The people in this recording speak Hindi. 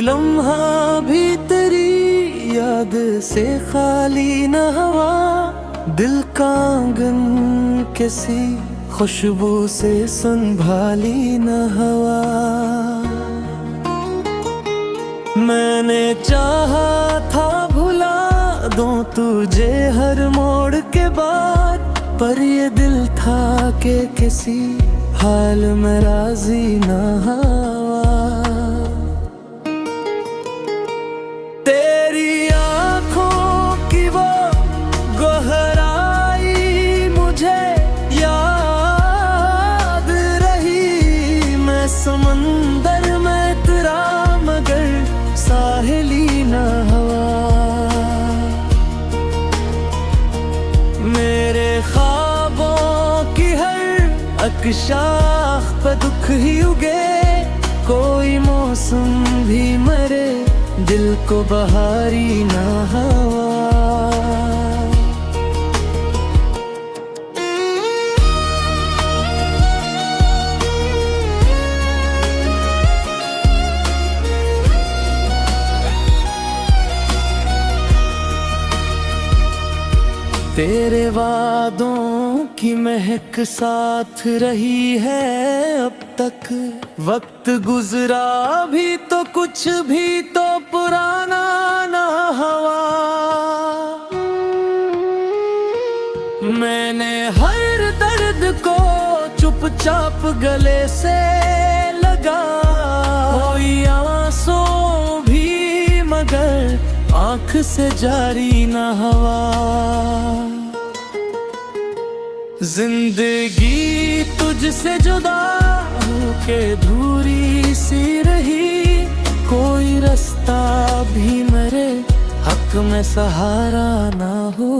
लम्हा भी तेरी याद से खाली न हुआ। दिल का आंगन किसी खुशबू से संभाली न हवा। मैंने चाहा था भुला दूं तुझे हर मोड़ के बाद, पर ये दिल था कि किसी हाल में राजी न हवा। तेरी आँखों की वो गहराई मुझे याद रही। मैं समंदर में तेरा मगर साहिली न हवा। मेरे ख्वाबों की हर अकशाख पे दुख ही उगे। कोई मौसम भी मरे, दिल को बहारी ना हवा। तेरे वादों की महक साथ रही है अब तक। वक्त गुजरा भी तो कुछ भी तो पुराना ना हुआ। मैंने हर दर्द को चुपचाप गले से लगा। कोई आंसू भी मगर आँख से जारी ना हुआ। जिंदगी तुझसे जुदा होके धूरी सी रही। कोई रास्ता भी मेरे हक में सहारा ना हो।